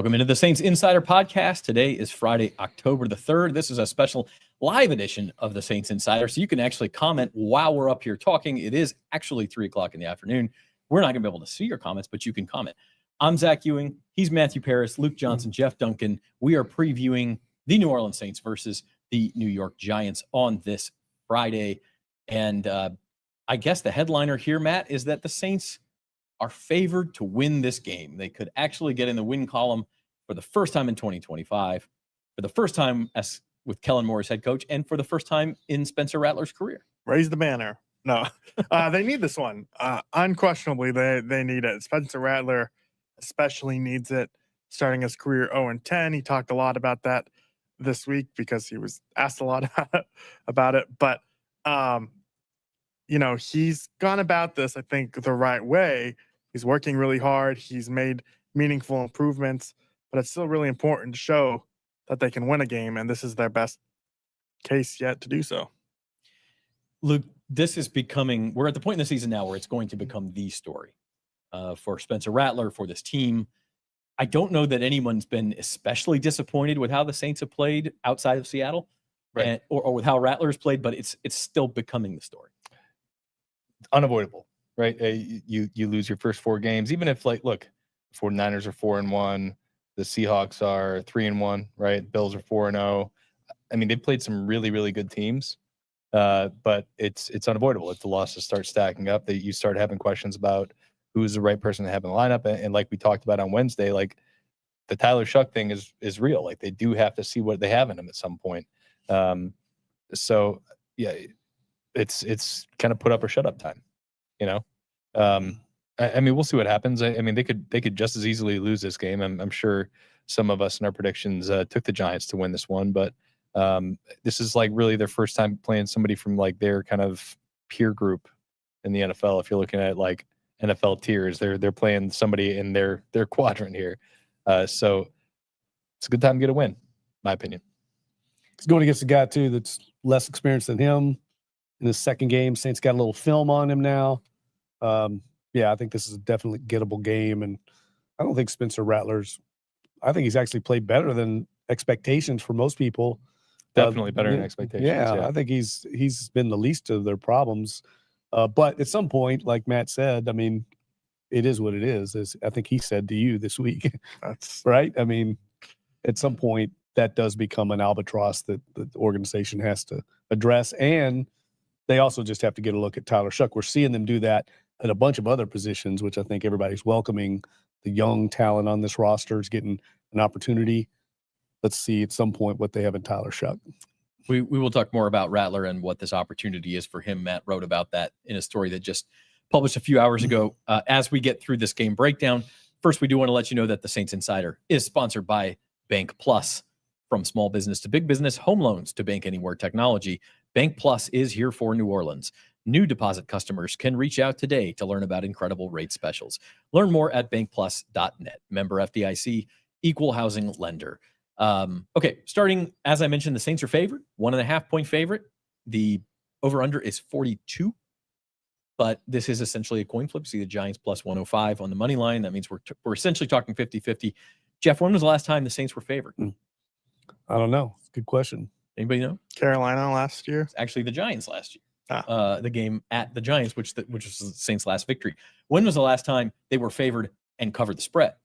Welcome into the Saints Insider Podcast. Today is Friday, October the 3rd. This is a special live edition of the Saints Insider, so you can actually comment while we're up here talking. It is actually 3 o'clock in the afternoon. We're not going to be able to see your comments, but you can comment. I'm Zach Ewing. He's Matthew Paris, Luke Johnson, Jeff Duncan. We are previewing the New Orleans Saints versus the New York Giants on this Friday. And I guess the headliner here, Matt, is that the Saints are favored to win this game. They could actually get in the win column for the first time in 2025, for the first time as with Kellen Moore as head coach, and for the first time in Spencer Rattler's career. Raise the banner. No, they need this one. Unquestionably, they need it. Spencer Rattler especially needs it, starting his career 0-10. He talked a lot about that this week because he was asked a lot about it. But, he's gone about this, I think, the right way. He's working really hard. He's made meaningful improvements, but it's still really important to show that they can win a game, and this is their best case yet to do so. Luke, this is becoming, we're at the point in the season now where it's going to become the story for Spencer Rattler, for this team. I don't know that anyone's been especially disappointed with how the Saints have played outside of Seattle, right, or with how Rattler's played, but it's still becoming the story. Unavoidable, right? You lose your first 4 games, even if, like, look, 49ers are 4-1, the Seahawks are 3-1, right? Bills are 4-0. I mean, they've played some really, really good teams, but it's unavoidable. If the losses start stacking up, that you start having questions about who's the right person to have in the lineup. And like we talked about on Wednesday, like the Tyler Shuck thing is real. Like they do have to see what they have in them at some point. So yeah, it's kind of put up or shut up time, I mean, we'll see what happens. I mean, they could just as easily lose this game. I'm sure some of us in our predictions took the Giants to win this one, but this is like really their first time playing somebody from like their kind of peer group in the NFL. If you're looking at like NFL tiers, they're playing somebody in their quadrant here. So it's a good time to get a win, in my opinion. He's going against a guy too that's less experienced than him in his second game. Saints got a little film on him now. Yeah, I think this is a definitely gettable game, and I don't think Spencer Rattler's. I think he's actually played better than expectations for most people. Definitely better than expectations. Yeah, I think he's been the least of their problems. But at some point, like Matt said, I mean, it is what it is. As I think he said to you this week. That's right. I mean, at some point, that does become an albatross that the organization has to address, and they also just have to get a look at Tyler Shuck. We're seeing them do that at a bunch of other positions, which I think everybody's welcoming. The young talent on this roster is getting an opportunity. Let's see at some point what they have in Tyler Shuck. We will talk more about Rattler and what this opportunity is for him. Matt wrote about that in a story that just published a few hours ago. As we get through this game breakdown, first we do want to let you know that the Saints Insider is sponsored by Bank Plus. From small business to big business, home loans to bank anywhere technology, Bank Plus is here for New Orleans. New deposit customers can reach out today to learn about incredible rate specials. Learn more at bankplus.net. Member FDIC, equal housing lender. Okay, starting, as I mentioned, the Saints are favored, 1.5 point favorite. The over-under is 42, but this is essentially a coin flip. See the Giants plus 105 on the money line. That means we're essentially talking 50-50. Jeff, when was the last time the Saints were favored? I don't know. Good question. Anybody know? Carolina last year. It's actually the Giants last year. The game at the Giants, which was the Saints' last victory. When was the last time they were favored and covered the spread?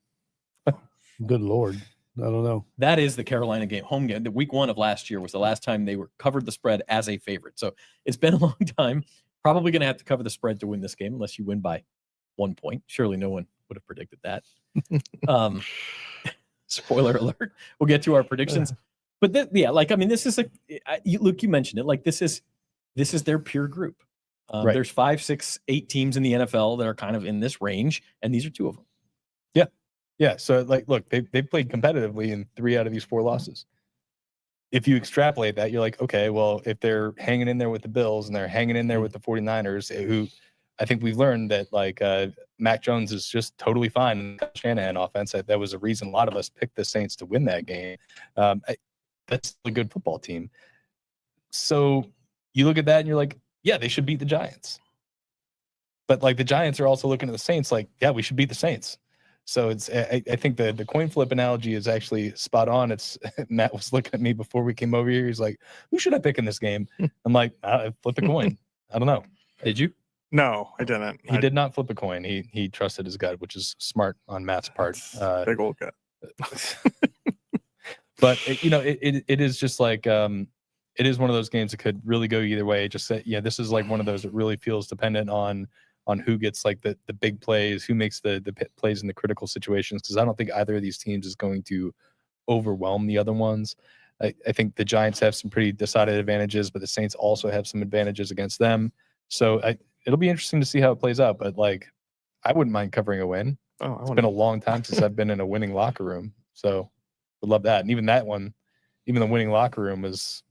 Good Lord. I don't know. That is the Carolina game, home game. The week 1 of last year was the last time they were covered the spread as a favorite. So it's been a long time. Probably going to have to cover the spread to win this game unless you win by 1 point. Surely no one would have predicted that. Spoiler alert. We'll get to our predictions. But this is Luke, you mentioned it. Like this is their peer group. Right. There's 5, 6, 8 teams in the NFL that are kind of in this range, and these are 2 of them. Yeah. So look, they played competitively in 3 out of these 4 losses. If you extrapolate that, you're like, okay, well, if they're hanging in there with the Bills and they're hanging in there with the 49ers, who I think we've learned that Mac Jones is just totally fine in the Shanahan offense. That was a reason a lot of us picked the Saints to win that game. That's a good football team. So you look at that and you're like, yeah, they should beat the Giants. But like the Giants are also looking at the Saints like, yeah, we should beat the Saints. So it's I think the coin flip analogy is actually spot on. It's Matt was looking at me before we came over here. He's like, "Who should I pick in this game?" I'm like, "Flip a coin." I don't know. Did you? No, I didn't. He did not flip a coin. He trusted his gut, which is smart on Matt's part. Big old gut. But it is just like it is one of those games that could really go either way. Just say, yeah, this is like one of those that really feels dependent on who gets like the big plays, who makes the plays in the critical situations. Because I don't think either of these teams is going to overwhelm the other ones. I think the Giants have some pretty decided advantages, but the Saints also have some advantages against them. So it'll be interesting to see how it plays out. But like, I wouldn't mind covering a win. It's been a long time since I've been in a winning locker room, so would love that. And even that one, even the winning locker room was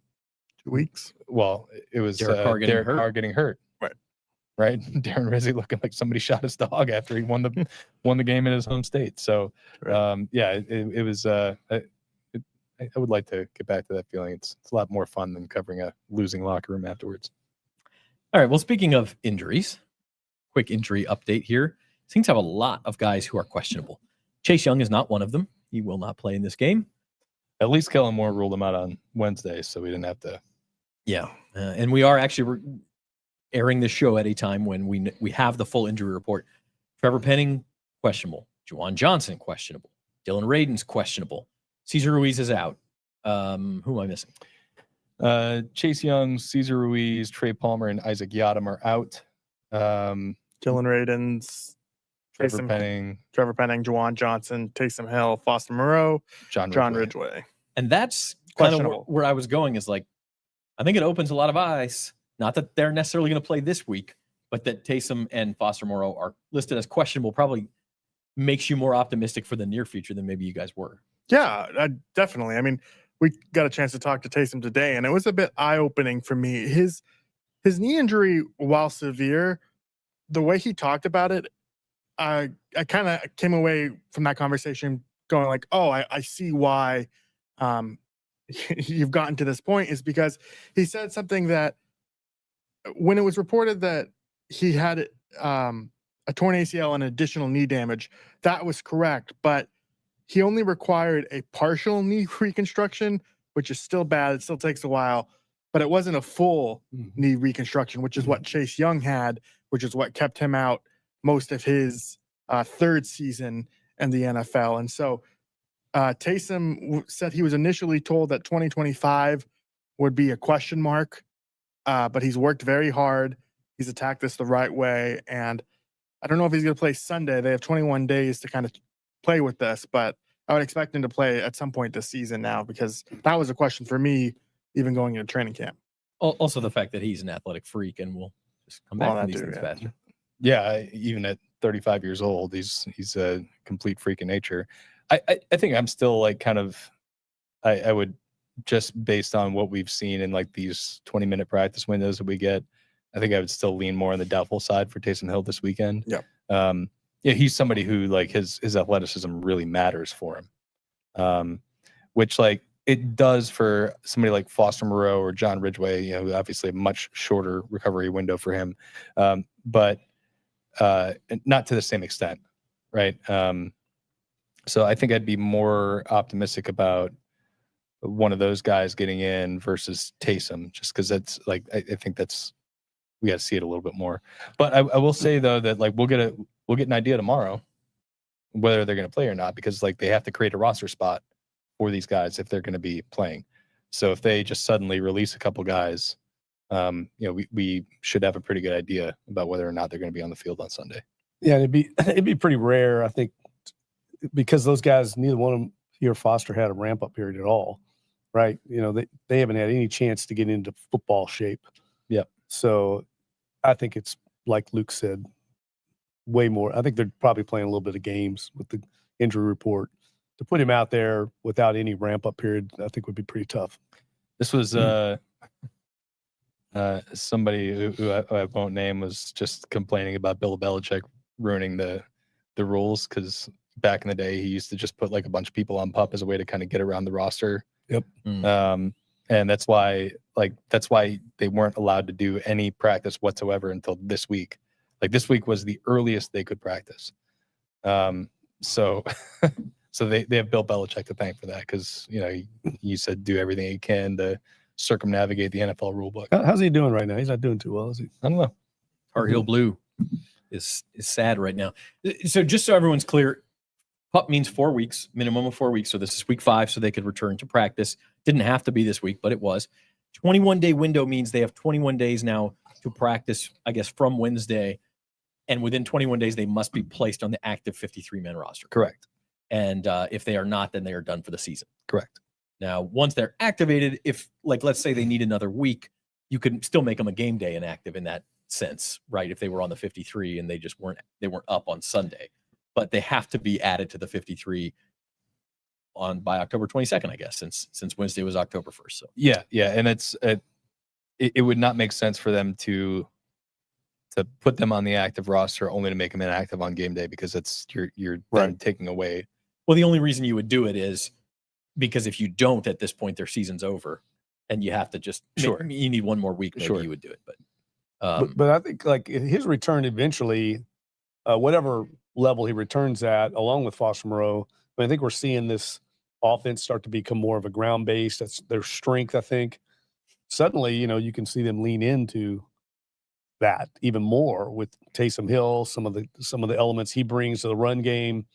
2 weeks. Well, it was Derek Carr getting hurt. Right. Darren Rizzi looking like somebody shot his dog after he won the game in his home state. So it was. I would like to get back to that feeling. It's a lot more fun than covering a losing locker room afterwards. All right. Well, speaking of injuries, quick injury update here. Saints have a lot of guys who are questionable. Chase Young is not one of them. He will not play in this game. At least Kellen Moore ruled him out on Wednesday, so we didn't have to. Yeah, and we are actually airing this show at a time when we have the full injury report. Trevor Penning, questionable. Juwan Johnson, questionable. Dylan Radin's questionable. Cesar Ruiz is out. Who am I missing? Chase Young, Cesar Ruiz, Trey Palmer, and Isaac Yadam are out. Dylan Radin's, Trevor Penning, Juwan Johnson, Taysom Hill, Foster Moreau, John Ridgway. And that's kind of where I was going, is like, I think it opens a lot of eyes. Not that they're necessarily going to play this week, but that Taysom and Foster Moreau are listed as questionable probably makes you more optimistic for the near future than maybe you guys were. Yeah, definitely. I mean, we got a chance to talk to Taysom today, and it was a bit eye-opening for me. His knee injury, while severe, the way he talked about it, I kind of came away from that conversation going like, oh, I see why you've gotten to this point, is because he said something that when it was reported that he had a torn ACL and additional knee damage, that was correct, but he only required a partial knee reconstruction, which is still bad. It still takes a while, but it wasn't a full knee reconstruction, which is what Chase Young had, which is what kept him out most of his third season in the NFL. And so Taysom said he was initially told that 2025 would be a question mark, but he's worked very hard. He's attacked this the right way. And I don't know if he's going to play Sunday. They have 21 days to kind of play with this, but I would expect him to play at some point this season now, because that was a question for me even going into training camp. Also the fact that he's an athletic freak and will just come back from these things faster. Yeah, even at 35 years old, he's a complete freak in nature. I think I'm still like kind of I would, just based on what we've seen in like these 20-minute practice windows that we get, I think I would still lean more on the doubtful side for Taysom Hill this weekend. Yeah. Yeah, he's somebody who like his athleticism really matters for him, which like it does for somebody like Foster Moreau or John Ridgway. Obviously a much shorter recovery window for him, but not to the same extent, right? So I think I'd be more optimistic about one of those guys getting in versus Taysom, just because that's like I think that's, we got to see it a little bit more. But I will say though that like we'll get an idea tomorrow whether they're going to play or not, because like they have to create a roster spot for these guys if they're going to be playing. So if they just suddenly release a couple guys, we should have a pretty good idea about whether or not they're going to be on the field on Sunday. Yeah, it'd be pretty rare, I think, because those guys, neither one of them, he or Foster, had a ramp up period at all, right? They haven't had any chance to get into football shape. Yeah. So I think it's like Luke said, way more. I think they're probably playing a little bit of games with the injury report. To put him out there without any ramp up period, I think would be pretty tough. This was somebody who I won't name was just complaining about Bill Belichick ruining the rules, because back in the day he used to just put like a bunch of people on PUP as a way to kind of get around the roster. Yep. And that's why they weren't allowed to do any practice whatsoever until this week. Like this week was the earliest they could practice. So so they have Bill Belichick to thank for that, because you said do everything he can to circumnavigate the NFL rulebook. How's he doing right now? He's not doing too well, is he? I don't know. Tar Heel Blue is sad right now. So just so everyone's clear, PUP means 4 weeks, minimum of 4 weeks. So this is week 5, so they could return to practice. Didn't have to be this week, but it was. 21-day window means they have 21 days now to practice, I guess, from Wednesday. And within 21 days, they must be placed on the active 53-man roster. Correct. And if they are not, then they are done for the season. Correct. Now, once they're activated, if, like, let's say they need another week, you could still make them a game day inactive in that sense, right? If they were on the 53 and they weren't up on Sunday, but they have to be added to the 53 by October 22nd, I guess, since Wednesday was October 1st. So yeah, and it would not make sense for them to put them on the active roster only to make them inactive on game day, because you're then taking away. Well, the only reason you would do it is because if you don't, at this point, their season's over, and you have to just you need one more week. Maybe you would do it, but I think like his return eventually, whatever level he returns at, along with Foster Moreau, I think we're seeing this offense start to become more of a ground base. That's their strength. I think suddenly, you can see them lean into that even more with Taysom Hill, some of the elements he brings to the run game,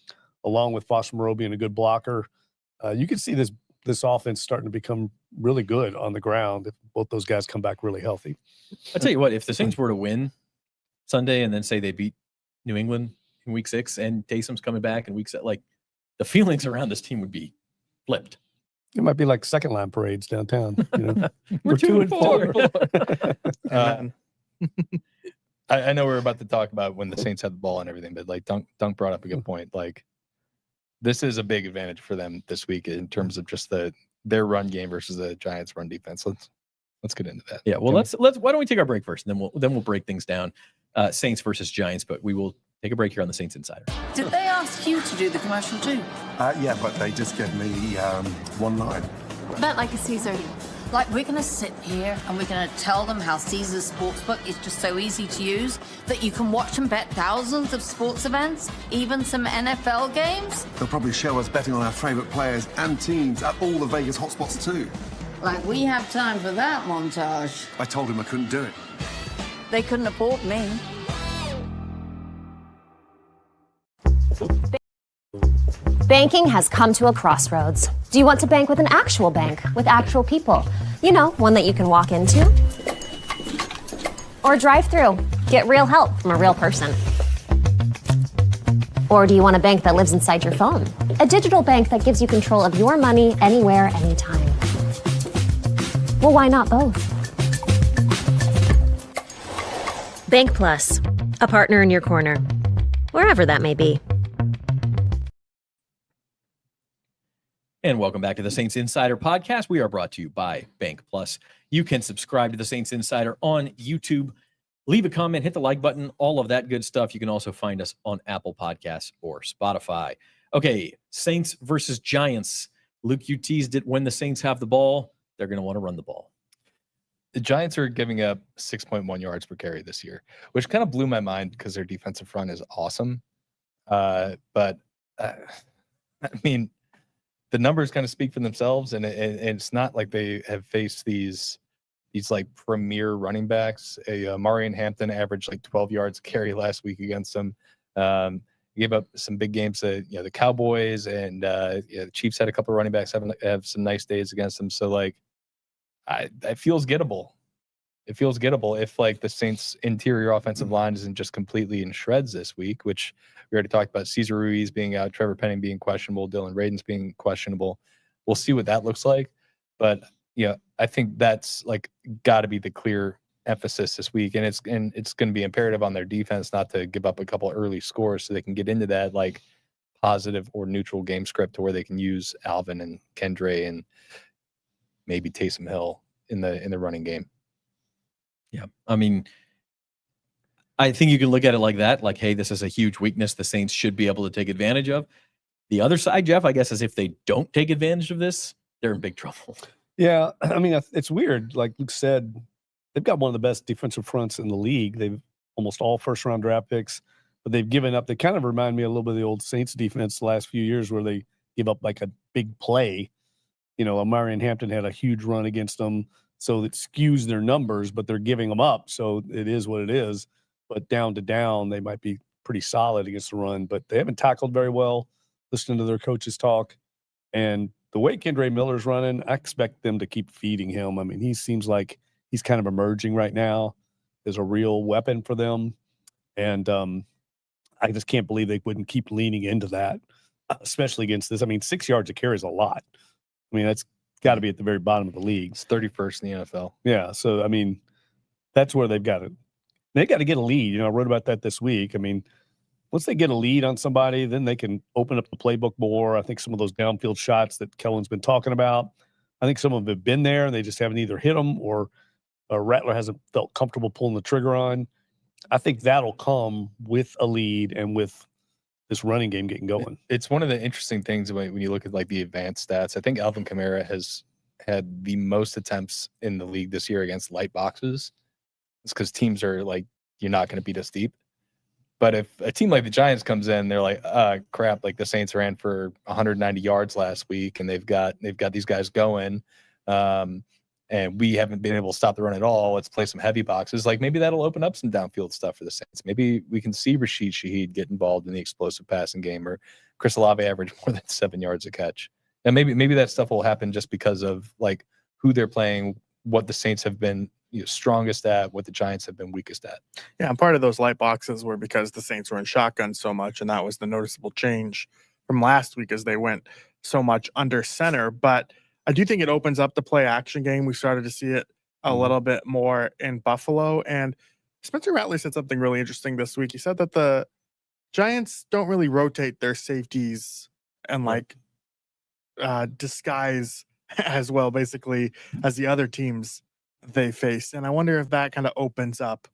along with Foster Moreau being a good blocker. You can see this offense starting to become really good on the ground if both those guys come back really healthy. I'll tell you what, if the Saints were to win Sunday and then say they beat New England in week 6 and Taysom's coming back in week 7, like, the feelings around this team would be flipped. It might be like second line parades downtown. We're 2-4. I know we're about to talk about when the Saints had the ball and everything, but like Dunk brought up a good point. Like, this is a big advantage for them this week in terms of just their run game versus the Giants' run defense. Let's get into that. Yeah, well, let's why don't we take our break first, and then we'll break things down. Saints versus Giants, but we will take a break here on the Saints Insider. Did they ask you to do the commercial too? Yeah, but they just gave me one line. Bet like a Caesar. Like, we're going to sit here and we're going to tell them how Caesar's Sportsbook is just so easy to use that you can watch and bet thousands of sports events, even some NFL games. They'll probably show us betting on our favourite players and teams at all the Vegas hotspots too. Like, we have time for that montage. I told him I couldn't do it. They couldn't afford me. Banking has come to a crossroads. Do you want to bank with an actual bank, with actual people? One that you can walk into? Or drive through, get real help from a real person? Or do you want a bank that lives inside your phone? A digital bank that gives you control of your money anywhere, anytime. Well, why not both? Bank Plus, a partner in your corner, wherever that may be. And welcome back to the Saints Insider Podcast. We are brought to you by Bank Plus. You can subscribe to the Saints Insider on YouTube. Leave a comment, hit the like button, all of that good stuff. You can also find us on Apple Podcasts or Spotify. Okay, Saints versus Giants. Luke, you teased it. When the Saints have the ball, they're going to want to run the ball. The Giants are giving up 6.1 yards per carry this year, which kind of blew my mind because their defensive front is awesome. But I mean, the numbers kind of speak for themselves, and it's not like they have faced these like premier running backs. Marion Hampton averaged like 12 yards a carry last week against them. Gave up some big games. The Cowboys and the Chiefs had a couple of running backs have some nice days against them. So like, it feels gettable. It feels gettable if like the Saints' interior offensive line isn't just completely in shreds this week, which we already talked about. Cesar Ruiz being out, Trevor Penning being questionable, Dylan Radins being questionable. We'll see what that looks like. But I think that's like got to be the clear emphasis this week, and it's going to be imperative on their defense not to give up a couple early scores so they can get into that like positive or neutral game script to where they can use Alvin and Kendre and maybe Taysom Hill in the running game. Yeah, I mean, I think you can look at it like that. Like, hey, this is a huge weakness the Saints should be able to take advantage of. The other side, Jeff, I guess, is if they don't take advantage of this, they're in big trouble. Yeah, I mean, it's weird. Like Luke said, they've got one of the best defensive fronts in the league. They've almost all first-round draft picks. but they've given up. They kind of remind me a little bit of the old Saints defense the last few years where they give up like a big play. You know, Amari and Hampton had a huge run against them, so it skews their numbers, but they're giving them up. So it is what it is. But down to down, they might be pretty solid against the run, but they haven't tackled very well, listening to their coaches talk. And the way Kendre Miller's running, I expect them to keep feeding him. I mean, he seems like he's kind of emerging right now as a real weapon for them. And I just can't believe they wouldn't keep leaning into that, especially against this. I mean, 6 yards a carry is a lot. I mean, that's got to be at the very bottom of the league. It's 31st in the NFL. Yeah. So, I mean, that's where they've got to get a lead. You know, I wrote about that this week. I mean, once they get a lead on somebody, then they can open up the playbook more. I think some of those downfield shots that Kellen's been talking about, I think some of them have been there and they just haven't either hit them or Rattler hasn't felt comfortable pulling the trigger on. I think that'll come with a lead and with this running game getting going. It's one of the interesting things when you look at like the advanced stats. I think Alvin Kamara has had the most attempts in the league this year against light boxes. It's because teams are like, you're not going to beat us deep. But if a team like the Giants comes in, they're like, crap, like the Saints ran for 190 yards last week and they've got these guys going. And we haven't been able to stop the run at all. Let's play some heavy boxes. Like maybe that'll open up some downfield stuff for the Saints. Maybe we can see Rashid Shaheed get involved in the explosive passing game, or Chris Olave average more than 7 yards a catch. And maybe that stuff will happen just because of like who they're playing, what the Saints have been strongest at, what the Giants have been weakest at. Yeah, and part of those light boxes were because the Saints were in shotgun so much, and that was the noticeable change from last week as they went so much under center. But I do think it opens up the play action game. We started to see it a little bit more in Buffalo. And Spencer Rattler said something really interesting this week. He said that the Giants don't really rotate their safeties and like disguise as well, basically, as the other teams they face. And I wonder if that kind of opens up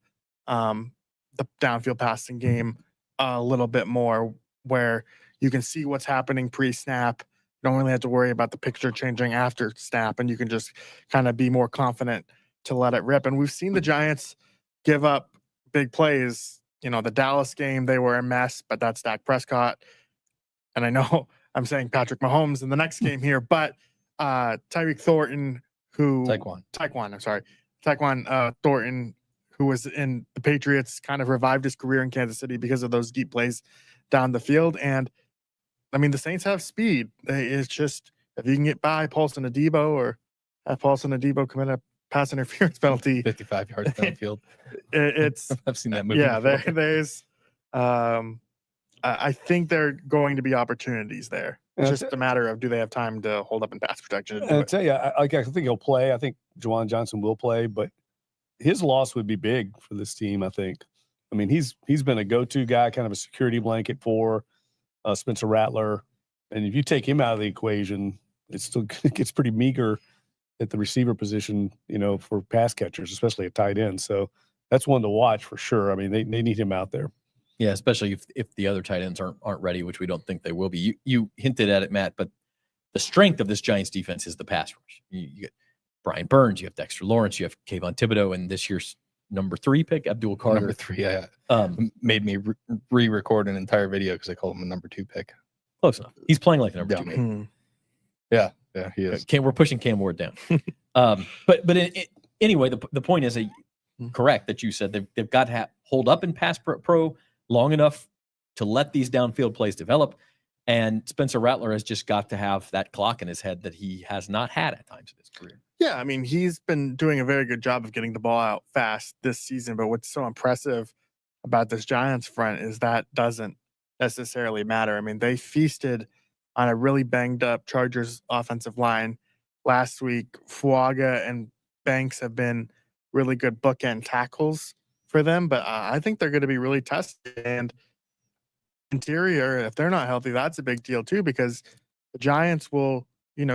the downfield passing game a little bit more, where you can see what's happening pre-snap. You don't really have to worry about the picture changing after snap, and you can just kind of be more confident to let it rip. And we've seen the Giants give up big plays. You know, the Dallas game, they were a mess, but that's Dak Prescott. And I know I'm saying Patrick Mahomes in the next game here, but Tyreek Thornton, Tyquan Thornton, who was in the Patriots, kind of revived his career in Kansas City because of those deep plays down the field. And I mean, the Saints have speed. It's just if you can get by Paulson Adebo or have Paulson Adebo commit a pass interference penalty, 55 yards downfield. It's I've seen that movie. Yeah, there's. I think there are going to be opportunities there. It's just a matter of do they have time to hold up in pass protection. And I tell you, I think he'll play. I think Juwan Johnson will play, but his loss would be big for this team. I think. I mean, he's been a go-to guy, kind of a security blanket for Spencer Rattler, and if you take him out of the equation, it still gets pretty meager at the receiver position, you know, for pass catchers, especially at tight end. So that's one to watch for sure. I mean, they need him out there. Yeah, especially if the other tight ends aren't ready, which we don't think they will be. You hinted at it, Matt, but the strength of this Giants defense is the pass rush. You get Brian Burns, you have Dexter Lawrence, you have Kayvon Thibodeau, and this year's number 3 pick, Abdul Carter. Number 3, yeah. Made me re-record an entire video because I called him a number 2 pick. Close enough. He's playing like a number 2 pick. Yeah, he is. We're pushing Cam Ward down. Anyway, the point is correct that you said they've got to hold up in pass pro long enough to let these downfield plays develop. And Spencer Rattler has just got to have that clock in his head that he has not had at times in his career. Yeah, I mean, he's been doing a very good job of getting the ball out fast this season. But what's so impressive about this Giants front is that doesn't necessarily matter. I mean, they feasted on a really banged up Chargers offensive line last week. Fuaga and Banks have been really good bookend tackles for them, but I think they're going to be really tested. And interior, if they're not healthy, that's a big deal too, because the Giants will,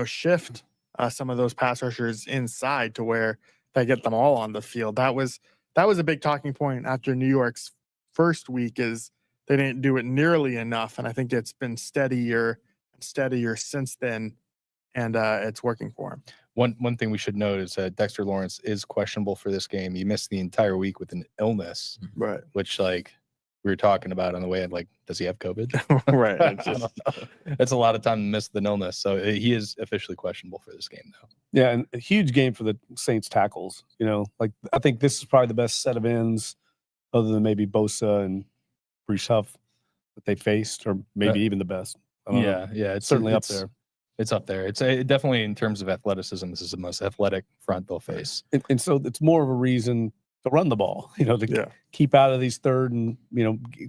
shift some of those pass rushers inside to where they get them all on the field. That was a big talking point after New York's first week, is they didn't do it nearly enough, and I think it's been steadier since then, and it's working for him. One thing we should note is that Dexter Lawrence is questionable for this game. He missed the entire week with an illness, right? Which, we were talking about on the way, like, does he have COVID? Right. I don't know. That's a lot of time to miss the illness. So he is officially questionable for this game, though. Yeah, and a huge game for the Saints tackles. Like I think this is probably the best set of ends, other than maybe Bosa and Brees Huff that they faced, or maybe even the best. I don't know. Yeah, It's certainly up there. It's up there. It's definitely, in terms of athleticism, this is the most athletic front they'll face. And so it's more of a reason to run the ball, to keep out of these third and,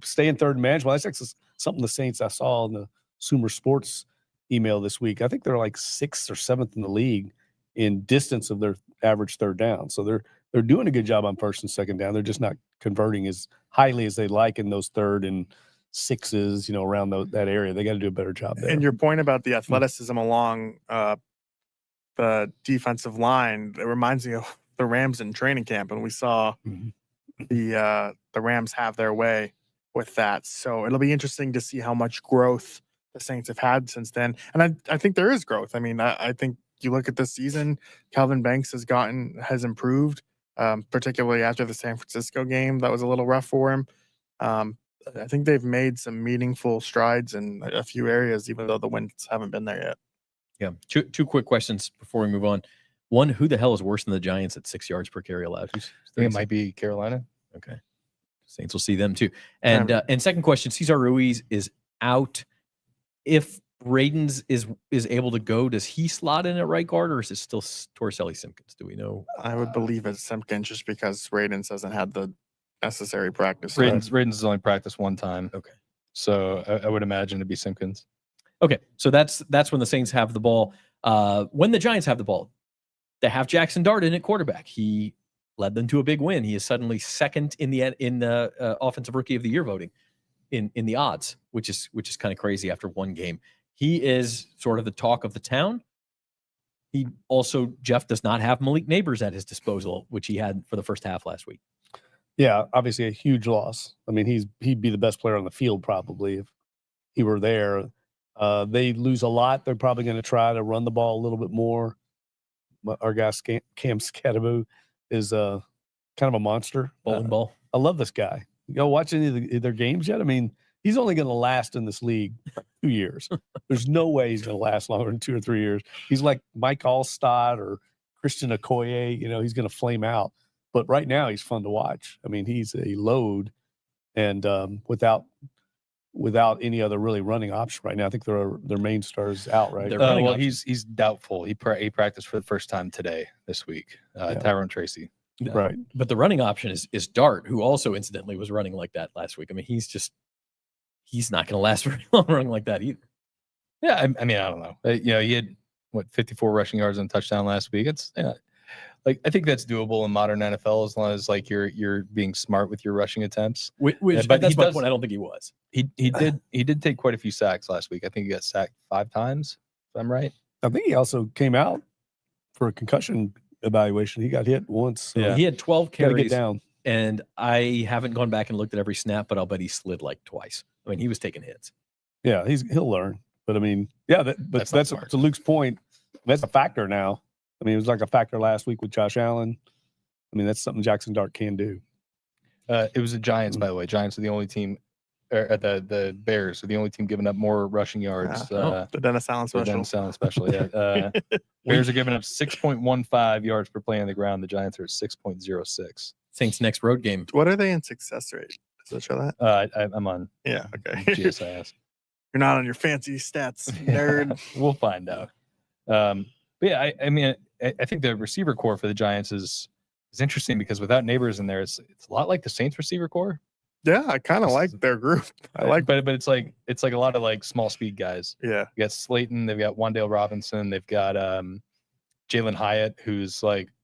stay in third and management. That's actually something the Saints, I saw in the Sumer Sports email this week. I think they're like 6th or 7th in the league in distance of their average third down. So they're doing a good job on first and second down. They're just not converting as highly as they'd like in those third and sixes, around that area. They got to do a better job there. And your point about the athleticism along the defensive line, it reminds me of the Rams in training camp, and we saw the Rams have their way with that. So it'll be interesting to see how much growth the Saints have had since then. And I think there is growth. I mean, I think you look at this season, Calvin Banks has improved, particularly after the San Francisco game. That was a little rough for him. I think they've made some meaningful strides in a few areas, even though the wins haven't been there yet. Yeah. Two quick questions before we move on. One, who the hell is worse than the Giants at 6 yards per carry allowed? I think it might be Carolina. Okay. Saints will see them too. And second question, Cesar Ruiz is out. If Radens is able to go, does he slot in at right guard, or is it still Torricelli Simpkins? Do we know? I would believe it's Simpkins just because Radens hasn't had the necessary practice. Radens has only practiced one time. Okay. So I would imagine it'd be Simpkins. Okay. So that's when the Saints have the ball. When the Giants have the ball, they have Jaxson Dart in at quarterback. He led them to a big win. He is suddenly second in the offensive rookie of the year voting in the odds, which is kind of crazy after one game. He is sort of the talk of the town. He also, Jeff, does not have Malik Neighbors at his disposal, which he had for the first half last week. Yeah, obviously a huge loss. I mean, he'd be the best player on the field probably if he were there. They lose a lot. They're probably going to try to run the ball a little bit more. Our guy Cam Scatteroo is kind of a monster. Bowling ball. I love this guy. You go watch any of their games yet? I mean, he's only going to last in this league 2 years. There's no way he's going to last longer than 2 or 3 years. He's like Mike Allstott or Christian Okoye. He's going to flame out. But right now, he's fun to watch. I mean, he's a load, and without any other really running option right now, I think their main stars out. Right? Well, he's doubtful. He practiced for the first time this week. Tyrone Tracy. Right. But the running option is Dart, who also incidentally was running like that last week. I mean, he's not going to last very long running like that either. Yeah, I mean, I don't know. He had 54 rushing yards and a touchdown last week. It's I think that's doable in modern NFL as long as you're being smart with your rushing attempts. But that's my point. I don't think he was. He did take quite a few sacks last week. I think he got sacked 5 times. If I'm right. I think he also came out for a concussion evaluation. He got hit once. So yeah, he had 12 carries. Get down. And I haven't gone back and looked at every snap, but I'll bet he slid like twice. I mean, he was taking hits. Yeah, he'll learn. But I mean, that's to Luke's point. That's a factor now. I mean, it was like a factor last week with Josh Allen. I mean, that's something Jaxson Dart can do. It was the Giants, by the way. Giants are the only team, or the Bears are the only team giving up more rushing yards. The Dennis Allen special. The Dennis Allen special, yeah. Bears are giving up 6.15 yards per play on the ground. The Giants are at 6.06. Saints' next road game. What are they in success rate? Does it show that? I'm on. Yeah, okay. GSIS. You're not on your fancy stats, nerd. We'll find out. But yeah, I mean, I think the receiver core for the Giants is interesting because without Neighbors in there, it's a lot like the Saints receiver core. Yeah, I kind of like their group. But it's like a lot of small speed guys. Yeah, you got Slayton, they've got Wan'Dale Robinson, they've got Jalen Hyatt, who's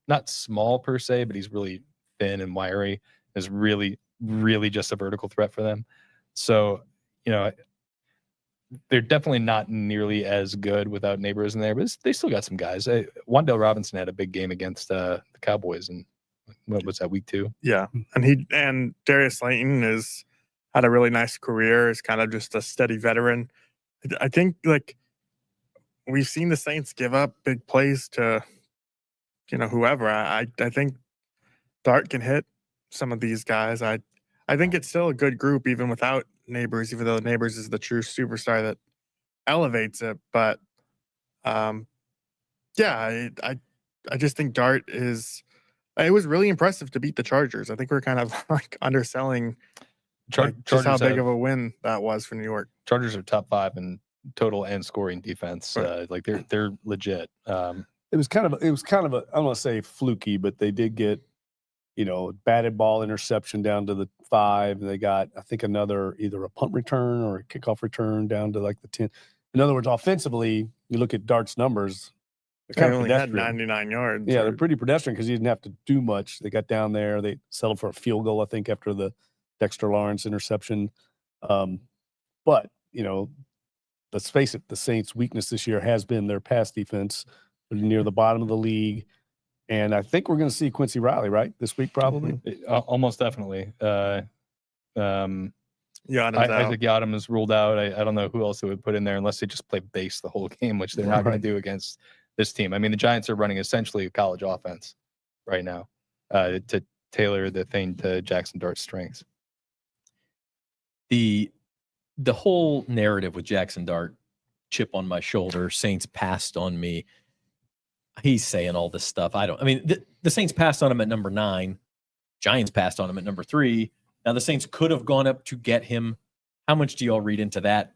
not small per se, but he's really thin and wiry. Is really, really just a vertical threat for them. So they're definitely not nearly as good without Neighbors in there, but they still got some guys. Wan'Dale Robinson had a big game against the Cowboys, and what was that, week 2? Yeah, and Darius Slayton had a really nice career. Is kind of just a steady veteran. I think we've seen the Saints give up big plays to whoever. I think Dart can hit some of these guys. I I think it's still a good group, even without Neighbors, even though Neighbors is the true superstar that elevates it. But yeah, I just think Dart is. It was really impressive to beat the Chargers. I think we're kind of like underselling just how big of a win that was for New York. Chargers are top 5 in total and scoring defense. Right. Like they're legit. It was kind of a, I don't want to say fluky, but they did get, batted ball interception down to the 5. They got, I think, another either a punt return or a kickoff return down to like the 10. In other words, offensively, you look at Dart's numbers. They only had 99 yards. Yeah, they're pretty pedestrian because he didn't have to do much. They got down there. They settled for a field goal, I think, after the Dexter Lawrence interception. But, let's face it, the Saints' weakness this year has been their pass defense. They're near the bottom of the league. And I think we're going to see Quincy Riley, right, this week probably? Almost definitely. Isaac Yadam is ruled out. I don't know who else they would put in there unless they just play base the whole game, which they're not going to do against this team. I mean, the Giants are running essentially a college offense right now to tailor the thing to Jaxson Dart's strengths. The whole narrative with Jaxson Dart, chip on my shoulder, Saints passed on me. He's saying all this stuff. The Saints passed on him at number 9. Giants passed on him at number 3. Now the Saints could have gone up to get him. How much do y'all read into that?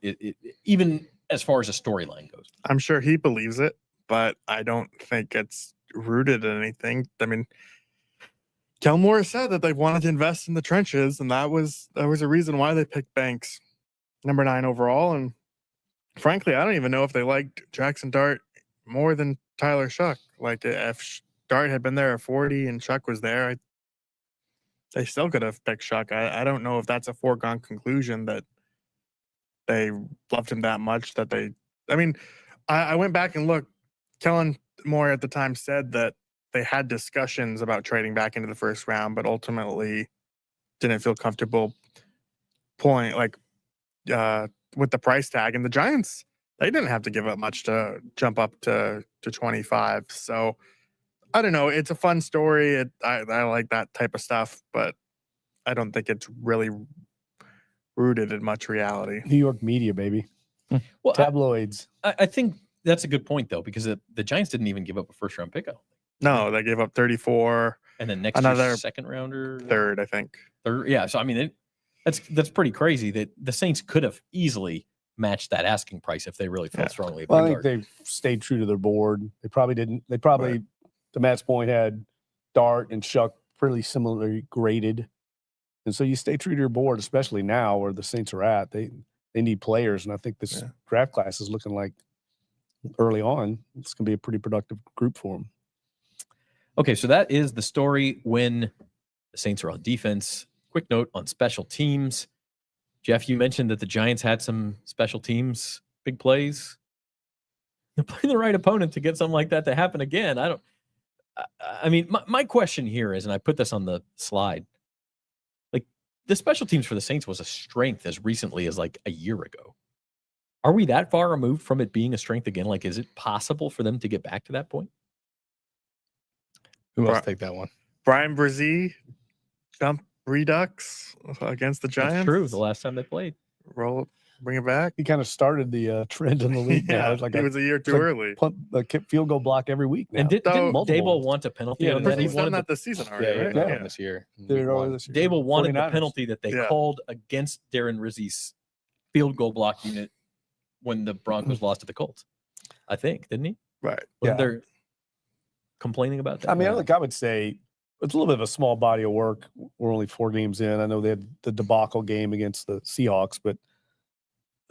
Even as far as a storyline goes? I'm sure he believes it, but I don't think it's rooted in anything. I mean, Kelmore said that they wanted to invest in the trenches, and that was a reason why they picked Banks number 9 overall. And frankly, I don't even know if they liked Jaxson Dart more than Tyler Shuck. Like, if Dart had been there at 40 and Shuck was there, they still could have picked Shuck. I don't know if that's a foregone conclusion that they loved him that much that they. I mean, I went back and looked. Kellen Moore at the time said that they had discussions about trading back into the first round, but ultimately didn't feel comfortable with the price tag. And the Giants, they didn't have to give up much to jump up to 25. So I don't know. It's a fun story. I like that type of stuff, but I don't think it's really rooted in much reality. New York media, baby. Well, tabloids. I think that's a good point, though, because the Giants didn't even give up a first-round pickup. No, they gave up 34. And then next another year's second rounder? Third, I think. Third, yeah. So, I mean, that's pretty crazy that the Saints could have easily matched that asking price if they really felt strongly about I think they stayed true to their board. They probably didn't. They probably, to Matt's point, had Dart and Shuck pretty similarly graded. And so you stay true to your board, especially now where the Saints are at. They need players, and I think this draft class is looking like early on it's going to be a pretty productive group for them. Okay, so that is the story when the Saints are on defense. Quick note on special teams. Jeff, you mentioned that the Giants had some special teams, big plays. They're playing the right opponent to get something like that to happen again. I mean, my question here is, and I put this on the slide, like the special teams for the Saints was a strength as recently as like a year ago. Are we that far removed from it being a strength again? Like, is it possible for them to get back to that point? Who else take that one? Brian Brzee, jump redux against the Giants. That's true. The last time they played. Roll it, bring it back. He kind of started the trend in the league. Yeah, now. It's like it was a year too early. Field goal block every week now. And didn't Dable want a penalty on that? He's done that this season already, right? This year. Dable wanted 49ers. the penalty that they called against Darren Rizzi's field goal block unit when the Broncos lost to the Colts. I think, didn't he? Right. They're complaining about that. I mean, I would say it's a little bit of a small body of work. We're only 4 games in. I know they had the debacle game against the Seahawks, but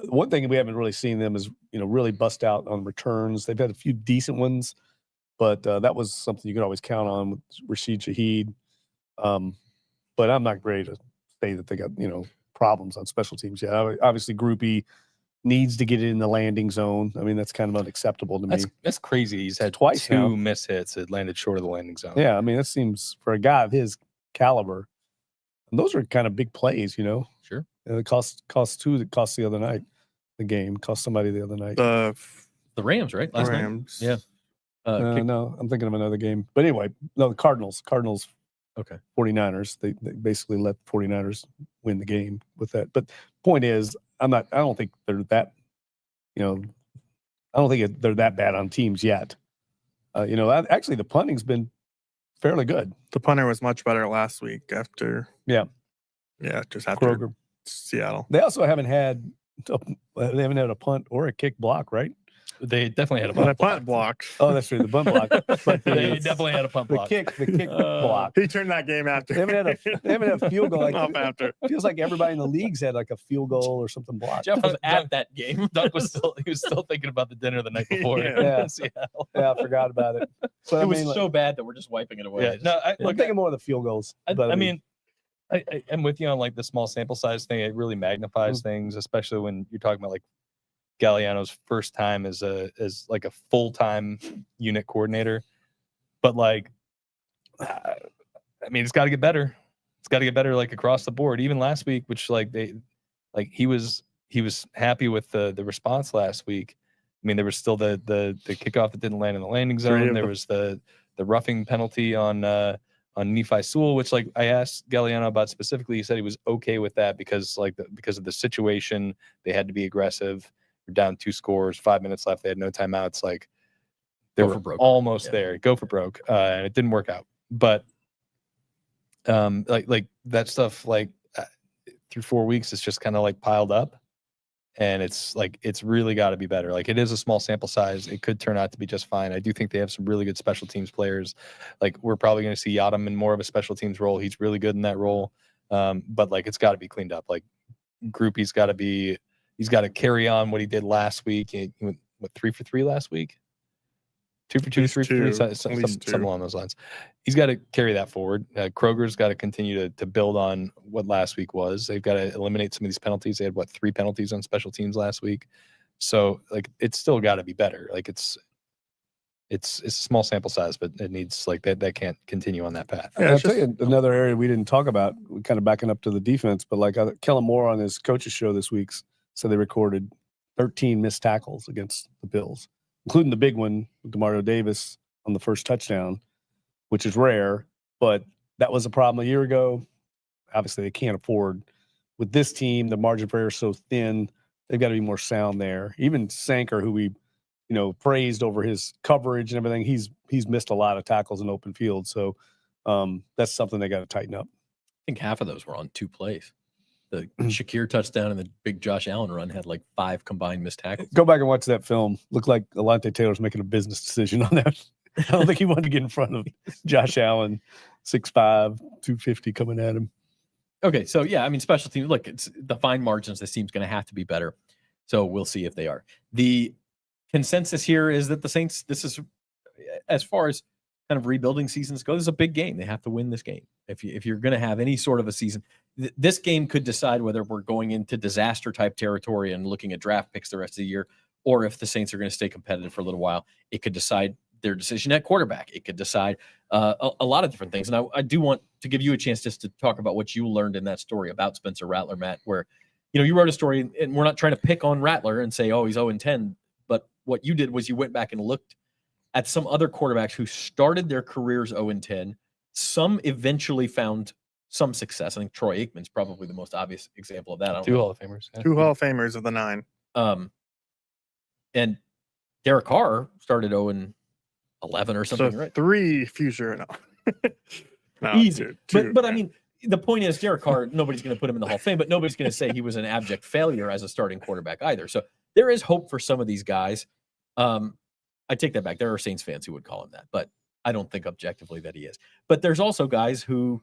one thing we haven't really seen them is, really bust out on returns. They've had a few decent ones, but that was something you could always count on with Rashid Shaheed. But I'm not ready to say that they got, problems on special teams yet. Obviously, Groupie needs to get it in the landing zone. I mean, that's kind of unacceptable to me. That's crazy. He's had twice 2 now. miss hits that landed short of the landing zone. Yeah, I mean, that seems for a guy of his caliber. And those are kind of big plays, Sure. It cost 2 that cost the other night. The game cost somebody the other night. The Rams, right? Last Rams. night? Yeah. No, I'm thinking of another game. But anyway, no, the Cardinals. Cardinals Okay. 49ers. They basically let the 49ers win the game with that. But point is, I don't think they're that, I don't think they're that bad on teams yet. Actually the punting's been fairly good. The punter was much better last week after. Yeah. Yeah, just after Kroger. Seattle. They also haven't had a punt or a kick block, right? They definitely had a But punt a punt block. Oh, that's true. The punt block. But They definitely had a punt block. The kick block. He turned that game after. They haven't had a field goal. Like, Off after. Feels like everybody in the league's had like a field goal or something blocked. Jeff was at that game. Doug was still thinking about the dinner the night before. Yeah. Seattle. Yeah, I forgot about it. But It was so bad that we're just wiping it away. Yeah, no, I'm thinking more of the field goals. I mean, I'm with you on like the small sample size thing. It really magnifies things, especially when you're talking about like Galliano's first time as like a full-time unit coordinator. But like, I mean, it's got to get better. It's got to get better like across the board. Even last week, which he was happy with the response last week. I mean, there was still the kickoff that didn't land in the landing zone. There was the roughing penalty on Nephi Sewell, which like I asked Galliano about specifically. He said he was okay with that because of the situation. They had to be aggressive. They're down 2 scores, 5 minutes left. They had no timeouts. Like they were almost there. Go for broke, and it didn't work out. But like that stuff, through 4 weeks, it's just kind of like piled up, and it's really got to be better. Like it is a small sample size. It could turn out to be just fine. I do think they have some really good special teams players. Like we're probably going to see Yadam in more of a special teams role. He's really good in that role. But like it's got to be cleaned up. Like Groupie's got to be. He's got to carry on what he did last week. He went 3 for 3 last week. 2 for 2, 3 for 3, something along those lines. He's got to carry that forward. Kroger's got to continue to build on what last week was. They've got to eliminate some of these penalties. They had 3 penalties on special teams last week. So like it's still got to be better. Like it's a small sample size, but it needs like that can't continue on that path. Yeah, I'll tell you another area we didn't talk about. We kind of backing up to the defense, but like Kellen Moore on his coach's show this week. So they recorded 13 missed tackles against the Bills, including the big one with DeMario Davis on the first touchdown, which is rare, but that was a problem a year ago. Obviously, they can't afford with this team. The margin for error is so thin. They've got to be more sound there. Even Sanker, who we, praised over his coverage and everything, he's missed a lot of tackles in open field. So that's something they got to tighten up. I think half of those were on 2 plays. The Shakir touchdown and the big Josh Allen run had 5 combined missed tackles. Go back and watch that film. Looked like Alante Taylor's making a business decision on that. I don't think he wanted to get in front of Josh Allen, 6'5", 250 coming at him. Okay, so yeah, I mean, special teams. Look, it's the fine margins. This team's going to have to be better. So we'll see if they are. The consensus here is that the Saints. This is as far as kind of rebuilding seasons go. This is a big game. They have to win this game if you're going to have any sort of a season. This game could decide whether we're going into disaster type territory and looking at draft picks the rest of the year, or if the Saints are going to stay competitive for a little while. It could decide their decision at quarterback. It could decide a lot of different things. And I do want to give you a chance just to talk about what you learned in that story about Spencer Rattler, Matt, where, you wrote a story, and we're not trying to pick on Rattler and say, oh, he's 0-10, but what you did was you went back and looked at some other quarterbacks who started their careers 0-10. Some eventually found some success. I think Troy Aikman's probably the most obvious example of that. 2 Hall of Famers. Yeah. 2 Hall of Famers of the 9. And Derek Carr started 0-11 or something, so right? 3 future. No, Easy. 2. But I mean, the point is Derek Carr, nobody's going to put him in the Hall of Fame, but nobody's going to say he was an abject failure as a starting quarterback either. So there is hope for some of these guys. I take that back. There are Saints fans who would call him that, but I don't think objectively that he is. But there's also guys who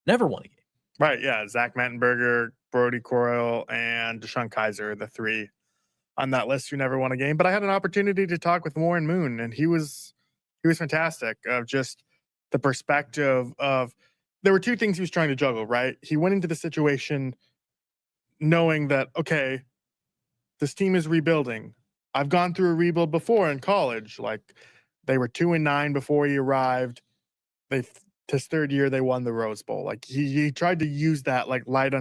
never won a game. Right, yeah. Zach Mettenberger, Brody Coyle, and Deshaun Kaiser, the 3 on that list who never won a game. But I had an opportunity to talk with Warren Moon, and he was fantastic of just the perspective of there were 2 things he was trying to juggle, right? He went into the situation knowing that, okay, this team is rebuilding. I've gone through a rebuild before in college. Like they were 2-9 before he arrived. His 3rd year, they won the Rose Bowl. Like he tried to use that light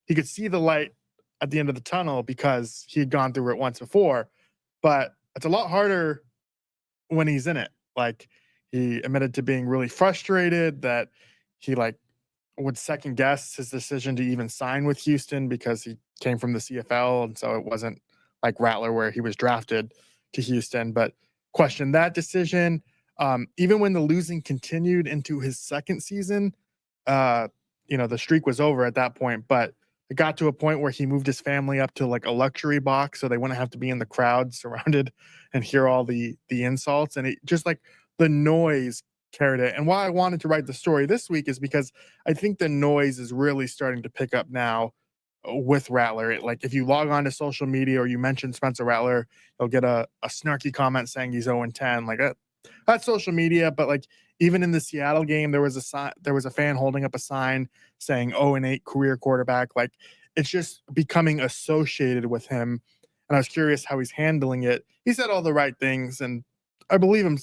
he could see the light at the end of the tunnel because he had gone through it once before. But it's a lot harder when he's in it. Like he admitted to being really frustrated that he like would second guess his decision to even sign with Houston because he came from the CFL, and so it wasn't like Rattler where he was drafted to Houston, but questioned that decision. Even when the losing continued into his second season, the streak was over at that point, but it got to a point where he moved his family up to like a luxury box so they wouldn't have to be in the crowd surrounded and hear all the insults. And it just like the noise carried it. And why I wanted to write the story this week is because I think the noise is really starting to pick up now with Rattler. Like if you log on to social media or you mention Spencer Rattler, you'll get a snarky comment saying he's 0-10. Like that's social media, but like even in the Seattle game, there was a fan holding up a sign saying 0-8 career quarterback. Like it's just becoming associated with him. And I was curious how he's handling it. He said all the right things, and I believe him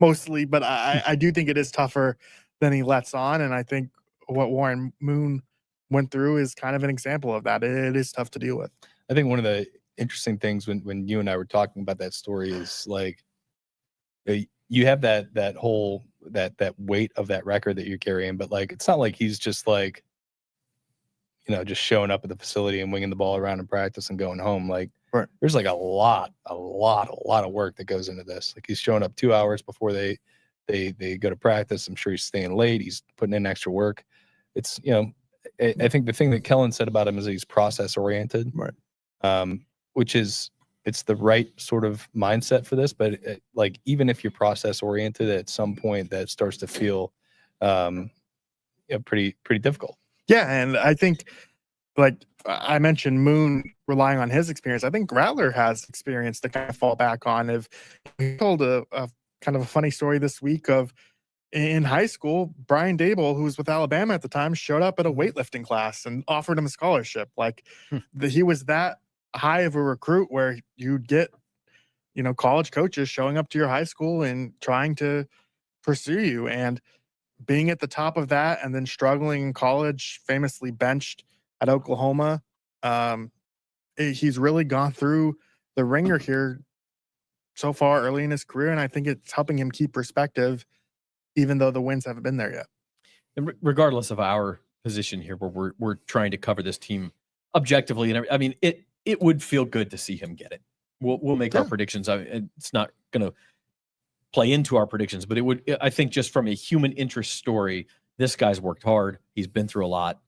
mostly, but I do think it is tougher than he lets on. And I think what Warren Moon went through is kind of an example of that. It is tough to deal with. I think one of the interesting things when you and I were talking about that story is like you have that whole that weight of that record that you're carrying, but like it's not like he's just like just showing up at the facility and winging the ball around in practice and going home. Like there's like a lot of work that goes into this. Like he's showing up 2 hours before they go to practice. I'm sure he's staying late. He's putting in extra work. It's I think the thing that Kellen said about him is that he's process oriented, right? Which is it's the right sort of mindset for this. But like even if you're process oriented, at some point that starts to feel pretty difficult. Yeah, and I think like I mentioned Moon relying on his experience. I think Rattler has experience to kind of fall back on. If he told a kind of a funny story this week of in high school, Brian Dable, who was with Alabama at the time, showed up at a weightlifting class and offered him a scholarship. Like he was that high of a recruit where you'd get, college coaches showing up to your high school and trying to pursue you. And being at the top of that and then struggling in college, famously benched at Oklahoma, he's really gone through the ringer here so far early in his career. And I think it's helping him keep perspective, even though the wins haven't been there yet. And regardless of our position here, where we're trying to cover this team objectively, and I mean, it would feel good to see him get it. We'll make our predictions. It's not going to play into our predictions, but it would. I think just from a human interest story, this guy's worked hard. He's been through a lot.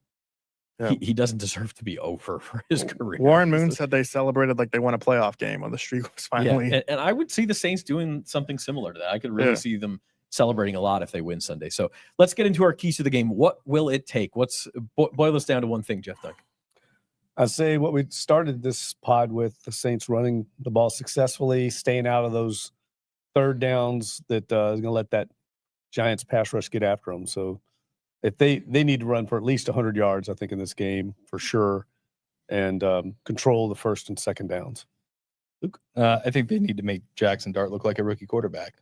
Yeah. He doesn't deserve to be over for his career. Warren Moon said they celebrated like they won a playoff game when the streak was finally. Yeah, and I would see the Saints doing something similar to that. I could really see them celebrating a lot if they win Sunday. So let's get into our keys to the game. What will it take? Boil this down to one thing, Jeff Duck. I say what we started this pod with, the Saints running the ball successfully, staying out of those third downs that is going to let that Giants pass rush get after them. So if they need to run for at least 100 yards, I think, in this game for sure, and control the first and second downs. Luke? I think they need to make Jaxson Dart look like a rookie quarterback.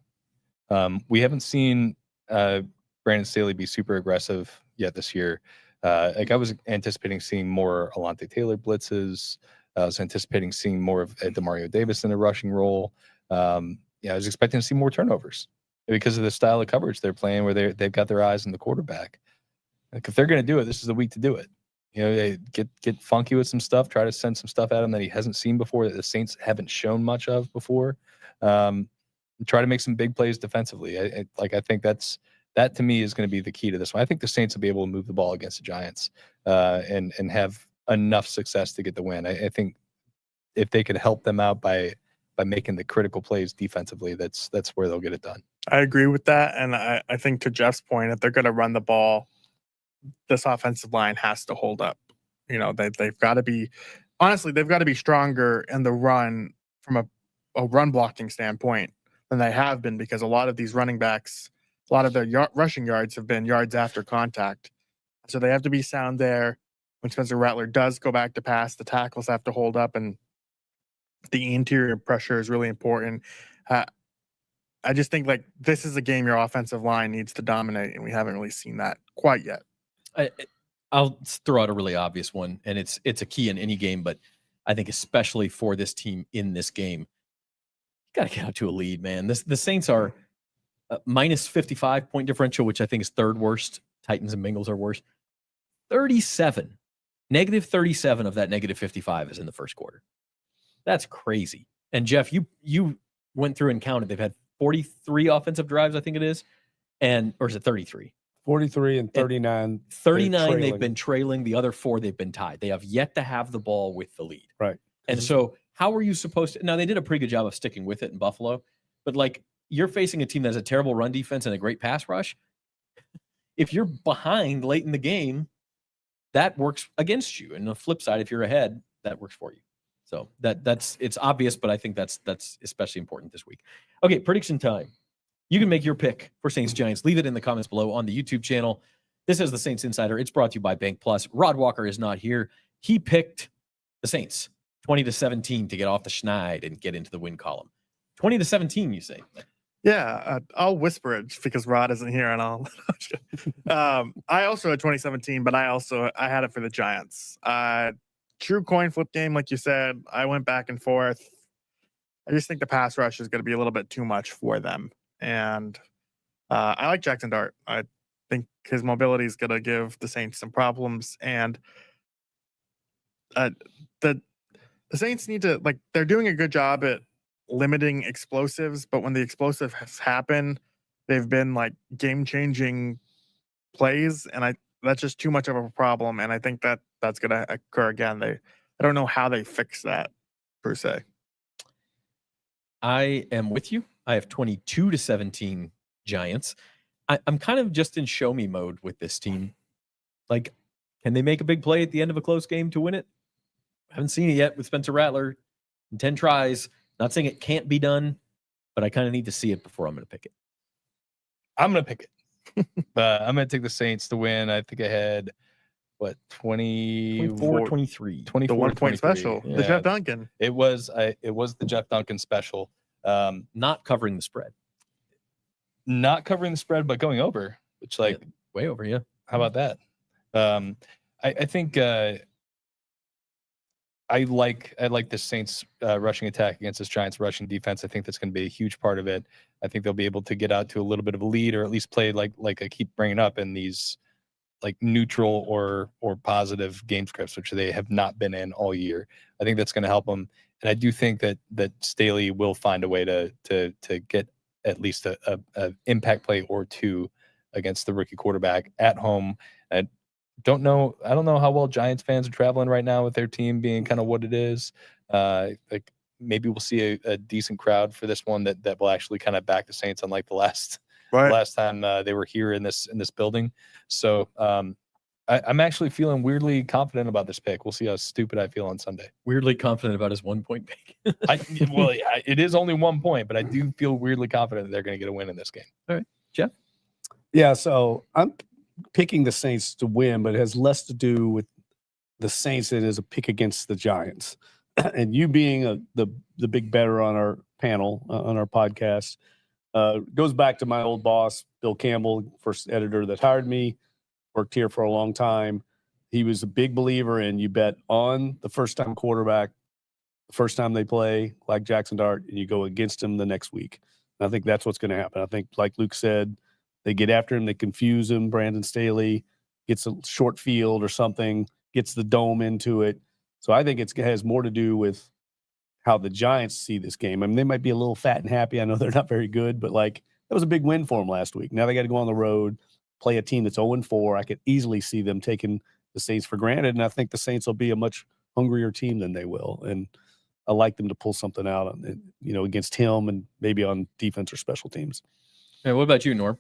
We haven't seen Brandon Staley be super aggressive yet this year. I was anticipating seeing more Alontae Taylor blitzes. I was anticipating seeing more of DeMario Davis in a rushing role. I was expecting to see more turnovers because of the style of coverage they're playing, where they've got their eyes on the quarterback. Like if they're going to do it, this is the week to do it. They get funky with some stuff, try to send some stuff at him that he hasn't seen before, that the Saints haven't shown much of before. Try to make some big plays defensively. I think that to me is going to be the key to this one. I think the Saints will be able to move the ball against the Giants and have enough success to get the win. I think if they could help them out by making the critical plays defensively, that's where they'll get it done. I agree with that. And I think to Jeff's point, if they're going to run the ball, this offensive line has to hold up. They've got to be, honestly, they've got to be stronger in the run from a run blocking standpoint than they have been, because a lot of these running backs, a lot of their rushing yards have been yards after contact. So they have to be sound there. When Spencer Rattler does go back to pass, the tackles have to hold up, and the interior pressure is really important. I just think like this is a game your offensive line needs to dominate, and we haven't really seen that quite yet. I'll throw out a really obvious one, and it's a key in any game, but I think especially for this team in this game, you got to get out to a lead, man. The Saints are minus 55 point differential, which I think is third worst Titans and Bengals are worse. 37, negative 37 of that negative 55 is in the first quarter. That's crazy. And Jeff, you went through and counted. They've had 43 offensive drives, I think it is. Or is it 33? 43 and 39. And 39 they've been trailing. The other 4 they've been tied. They have yet to have the ball with the lead. Right. And so how are you supposed to? Now, they did a pretty good job of sticking with it in Buffalo, but like you're facing a team that has a terrible run defense and a great pass rush. If you're behind late in the game, that works against you. And the flip side, if you're ahead, that works for you. So that's it's obvious, but I think that's especially important this week. Okay, prediction time. You can make your pick for Saints Giants. Leave it in the comments below on the YouTube channel. This is the Saints Insider. It's brought to you by Bank Plus. Rod Walker is not here. He picked the Saints 20-17 to get off the schneid and get into the win column. 20-17, you say? Yeah, I'll whisper it because Rod isn't here, and I'll. I also had 2017, but I had it for the Giants. True coin flip game, like you said. I went back and forth. I just think the pass rush is going to be a little bit too much for them, and I like Jaxson Dart. I think his mobility is going to give the Saints some problems, and the Saints need to they're doing a good job at limiting explosives, but when the explosive has happened, they've been game-changing plays, and that's just too much of a problem, and I think that's going to occur again. I don't know how they fix that per se. I am with you. I have 22-17 Giants. I'm kind of just in show me mode with this team. Can they make a big play at the end of a close game to win it? I haven't seen it yet with Spencer Rattler in 10 tries. Not saying it can't be done, but I kind of need to see it before I'm going to pick it. I'm going to pick it. I'm going to take the Saints to win. I think I had, 24-23. 24 the 1-point special. Yeah. The Jeff Duncan. It was the Jeff Duncan special. Not covering the spread. Not covering the spread, but going over, which way over, yeah. How about that? I think I like the Saints rushing attack against this Giants rushing defense. I think that's going to be a huge part of it. I think they'll be able to get out to a little bit of a lead, or at least play like I keep bringing up in these neutral or positive game scripts, which they have not been in all year. I think that's going to help them, and I do think that Staley will find a way to get at least a impact play or two against the rookie quarterback at home. I don't know how well Giants fans are traveling right now with their team being kind of what it is. Maybe we'll see a decent crowd for this one that will actually kind of back the Saints, unlike the last time they were here in this building. So I'm actually feeling weirdly confident about this pick. We'll see how stupid I feel on Sunday. Weirdly confident about his 1-point pick. It is only 1 point, but I do feel weirdly confident that they're going to get a win in this game. All right, Jeff? Yeah, so I'm picking the Saints to win, but it has less to do with the Saints than it is a pick against the Giants. And you being the big better on our panel, on our podcast, goes back to my old boss, Bill Campbell, first editor that hired me, worked here for a long time. He was a big believer in you bet on the first-time quarterback, the first time they play, like Jaxson Dart, and you go against him the next week. And I think that's what's going to happen. I think, like Luke said, they get after him, they confuse him. Brandon Staley gets a short field or something, gets the dome into it. So I think it has more to do with how the Giants see this game. I mean, they might be a little fat and happy. I know they're not very good, but that was a big win for them last week. Now they got to go on the road, play a team that's 0-4. I could easily see them taking the Saints for granted, and I think the Saints will be a much hungrier team than they will. And I like them to pull something out, against him and maybe on defense or special teams. Hey, what about you, Norm?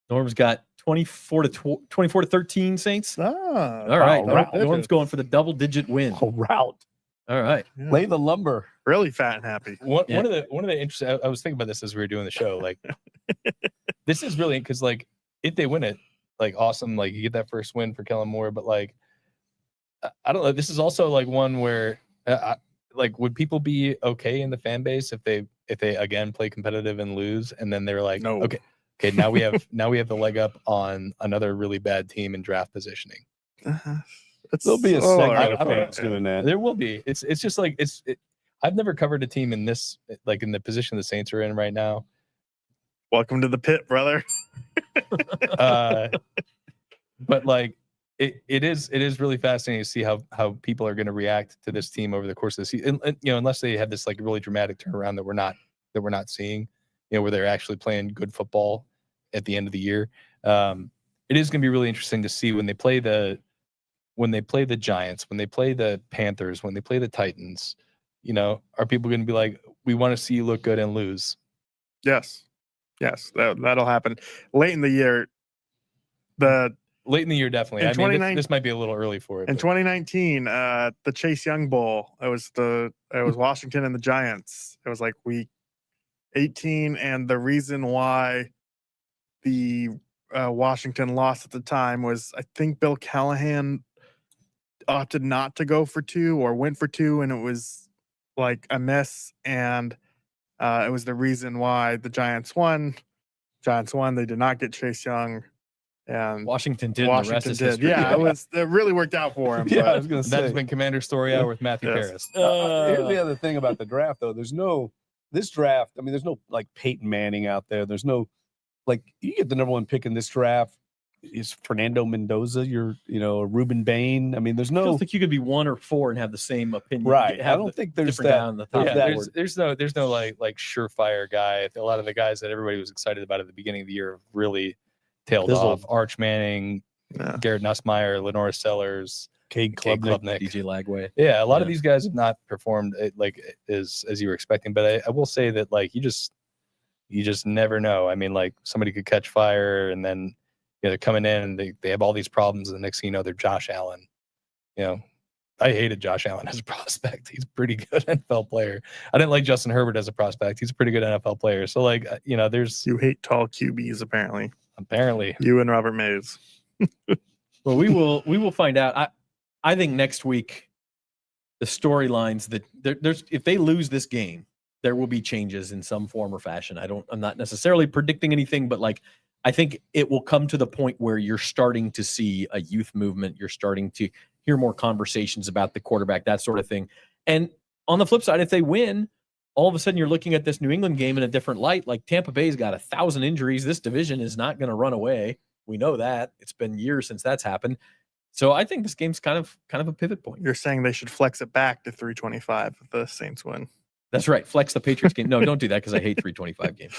Norm's got 24-13 Saints. All right. Norm's going for the double-digit win. Oh, route. All right. Yeah. Lay the lumber. Really fat and happy. One of the interesting. I was thinking about this as we were doing the show. This is really because if they win it, awesome. You get that first win for Kellen Moore, but I don't know. This is also one where would people be okay in the fan base if they again play competitive and lose, and then they're like, no. Okay, now we have the leg up on another really bad team in draft positioning. There'll be a segment of fans doing that. There will be. It's just I've never covered a team in this in the position the Saints are in right now. Welcome to the pit, brother. But like it is really fascinating to see how people are going to react to this team over the course of the season. And, unless they have this like really dramatic turnaround that we're not seeing, where they're actually playing good football at the end of the year. It is going to be really interesting to see when they play the Giants, when they play the Panthers, when they play the Titans. Are people going to be like, we want to see you look good and lose? Yes, that'll happen late in the year. Late in the year, definitely. I mean, this might be a little early for it. In 2019, the Chase Young Bowl, it was Washington and the Giants. It was like week 18, and the reason why the Washington lost at the time was I think Bill Callahan opted not to go for 2 or went for 2, and it was like a miss, and it was the reason why the Giants won. They did not get Chase Young. And Washington did. Washington did. Yeah, it really worked out for him. Yeah, I was going to say. That's been Commander Story Hour with Matthew Paris. Here's the other thing about the draft, though. There's no like Peyton Manning out there. There's no like you get the number 1 pick in this draft. Is Fernando Mendoza your Ruben Bain? I mean, there's no. I don't think you could be 1 or 4 and have the same opinion. Right. I don't think there's that. Down the top. Yeah, there's no like surefire guy. A lot of the guys that everybody was excited about at the beginning of the year really tailed off. Arch Manning, Garrett Nussmeier, Lenora Sellers, Cade Klubnik, DJ Lagway. Yeah, a lot of these guys have not performed like as you were expecting. But I will say that like you just never know. I mean, like somebody could catch fire and then they're coming in and they have all these problems, and the next thing you know, they're Josh Allen. I hated Josh Allen as a prospect. He's a pretty good NFL player. I didn't like Justin Herbert as a prospect. He's a pretty good NFL player. So like there's you hate tall QBs apparently. Apparently, you and Robert Mays. Well, we will find out. I think next week the storylines that there's if they lose this game, there will be changes in some form or fashion. I'm not necessarily predicting anything, but like I think it will come to the point where you're starting to see a youth movement. You're starting to hear more conversations about the quarterback, that sort of thing. And on the flip side, if they win, all of a sudden you're looking at this New England game in a different light. Like Tampa Bay's got 1,000 injuries. This division is not going to run away. We know that. It's been years since that's happened. So I think this game's kind of a pivot point. You're saying they should flex it back to 325 if the Saints win. That's right. Flex the Patriots game. No, don't do that because I hate 325 games.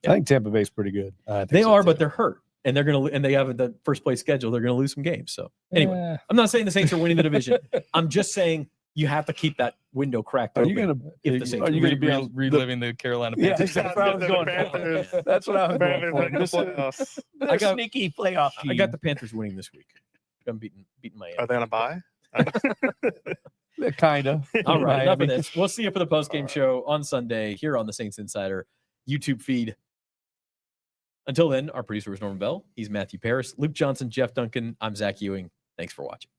Yeah. I think Tampa Bay's pretty good. They are, but they're hurt. And they have the first place schedule. They're going to lose some games. So anyway, I'm not saying the Saints are winning the division. I'm just saying you have to keep that window cracked. Are you going to be reliving the Carolina Panthers? Yeah, that's what I was going for. That's what I was going for. I got sneaky playoff team. I got the Panthers winning this week. I'm beating Miami. Are they on a bye? Kind of. All right, enough of this. We'll see you for the post-game show on Sunday here on the Saints Insider YouTube feed. Until then, our producer was Norman Bell. He's Matthew Paris. Luke Johnson, Jeff Duncan. I'm Zach Ewing. Thanks for watching.